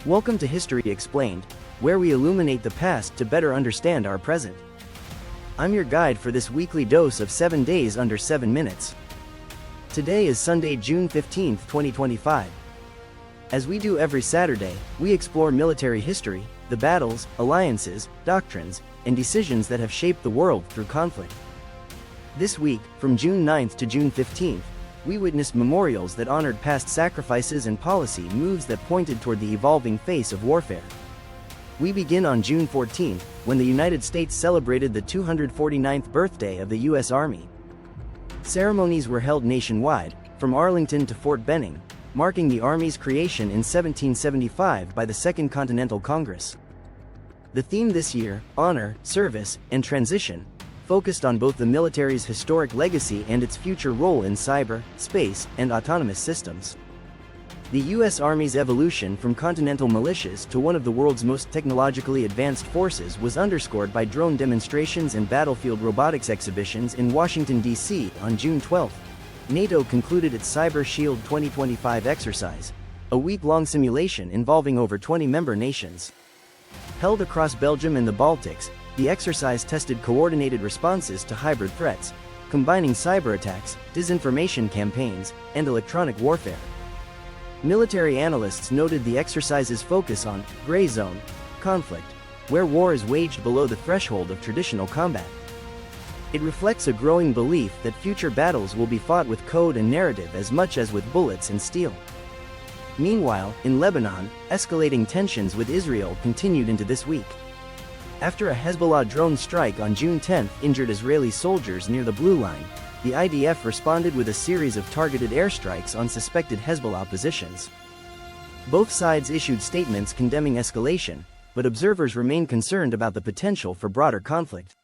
Welcome to History Explained, where we illuminate the past to better understand our present. I'm your guide for this weekly dose of 7 days under 7 minutes. Today is Sunday, June 15, 2025. As we do every Saturday, we explore military history, the battles, alliances, doctrines, and decisions that have shaped the world through conflict. This week, from June 9th to June 15th, we witnessed memorials that honored past sacrifices and policy moves that pointed toward the evolving face of warfare. We begin on June 14th, when the United States celebrated the 249th birthday of the U.S. Army. Ceremonies were held nationwide, from Arlington to Fort Benning, marking the Army's creation in 1775 by the Second Continental Congress. The theme this year, Honor, Service, and Transition, focused on both the military's historic legacy and its future role in cyber, space, and autonomous systems. The U.S. Army's evolution from continental militias to one of the world's most technologically advanced forces was underscored by drone demonstrations and battlefield robotics exhibitions in Washington, D.C. on June 12. NATO concluded its Cyber Shield 2025 exercise, a week-long simulation involving over 20 member nations. Held across Belgium and the Baltics, the exercise tested coordinated responses to hybrid threats, combining cyber attacks, disinformation campaigns, and electronic warfare. Military analysts noted the exercise's focus on gray zone conflict, where war is waged below the threshold of traditional combat. It reflects a growing belief that future battles will be fought with code and narrative as much as with bullets and steel. Meanwhile, in Lebanon, escalating tensions with Israel continued into this week. After a Hezbollah drone strike on June 10 injured Israeli soldiers near the Blue Line, the IDF responded with a series of targeted airstrikes on suspected Hezbollah positions. Both sides issued statements condemning escalation, but observers remain concerned about the potential for broader conflict.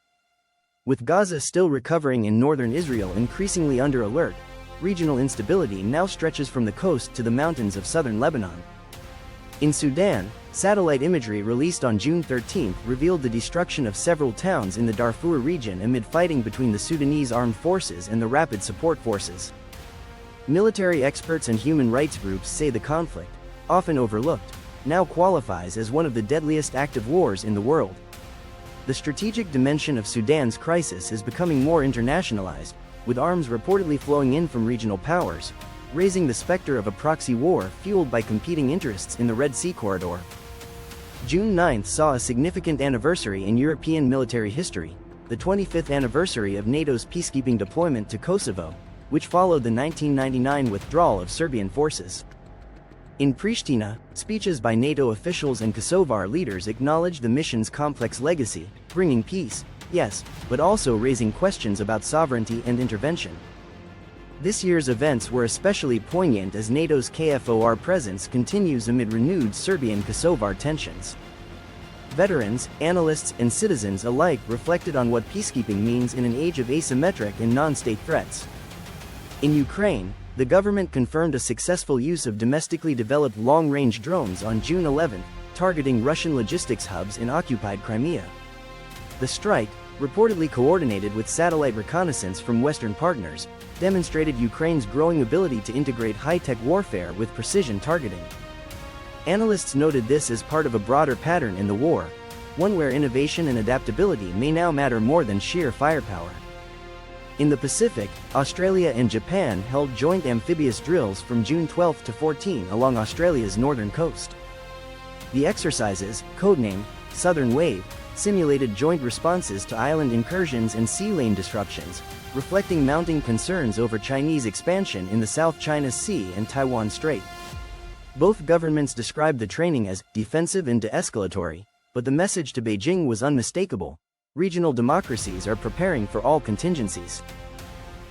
With Gaza still recovering and northern Israel increasingly under alert, regional instability now stretches from the coast to the mountains of southern Lebanon. In Sudan, satellite imagery released on June 13 revealed the destruction of several towns in the Darfur region amid fighting between the Sudanese armed forces and the Rapid Support Forces. Military experts and human rights groups say the conflict, often overlooked, now qualifies as one of the deadliest active wars in the world. The strategic dimension of Sudan's crisis is becoming more internationalized, with arms reportedly flowing in from regional powers, raising the specter of a proxy war fueled by competing interests in the Red Sea corridor. June 9 saw a significant anniversary in European military history, the 25th anniversary of NATO's peacekeeping deployment to Kosovo, which followed the 1999 withdrawal of Serbian forces. In Pristina, speeches by NATO officials and Kosovar leaders acknowledged the mission's complex legacy, bringing peace, yes, but also raising questions about sovereignty and intervention. This year's events were especially poignant as NATO's KFOR presence continues amid renewed Serbian-Kosovar tensions. Veterans, analysts, and citizens alike reflected on what peacekeeping means in an age of asymmetric and non-state threats. In Ukraine, the government confirmed a successful use of domestically developed long-range drones on June 11, targeting Russian logistics hubs in occupied Crimea. The strike, reportedly coordinated with satellite reconnaissance from Western partners, demonstrated Ukraine's growing ability to integrate high-tech warfare with precision targeting. Analysts noted this as part of a broader pattern in the war, one where innovation and adaptability may now matter more than sheer firepower. In the Pacific, Australia and Japan held joint amphibious drills from June 12 to 14 along Australia's northern coast. The exercises, codenamed Southern Wave, simulated joint responses to island incursions and sea lane disruptions, reflecting mounting concerns over Chinese expansion in the South China Sea and Taiwan Strait. Both governments described the training as defensive and de-escalatory, but the message to Beijing was unmistakable: regional democracies are preparing for all contingencies.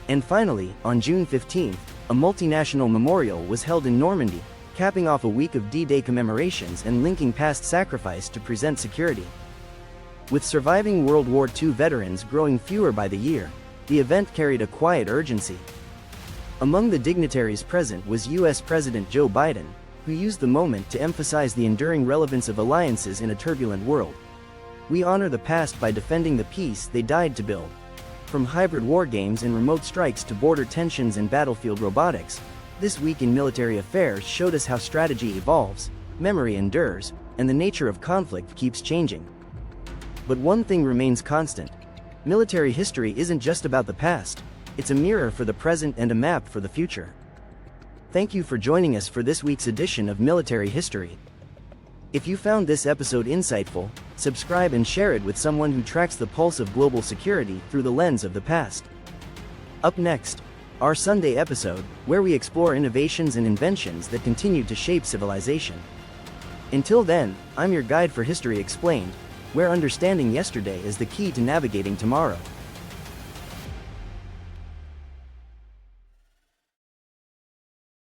And finally, on June 15, a multinational memorial was held in Normandy, capping off a week of D-Day commemorations and linking past sacrifice to present security. With surviving World War II veterans growing fewer by the year, the event carried a quiet urgency. Among the dignitaries present was U.S. President Joe Biden, who used the moment to emphasize the enduring relevance of alliances in a turbulent world. We honor the past by defending the peace they died to build. From hybrid war games and remote strikes to border tensions and battlefield robotics, this week in military affairs showed us how strategy evolves, memory endures, and the nature of conflict keeps changing. But one thing remains constant. Military history isn't just about the past, it's a mirror for the present and a map for the future. Thank you for joining us for this week's edition of Military History. If you found this episode insightful, subscribe and share it with someone who tracks the pulse of global security through the lens of the past. Up next, our Sunday episode, where we explore innovations and inventions that continue to shape civilization. Until then, I'm your guide for History Explained, where understanding yesterday is the key to navigating tomorrow.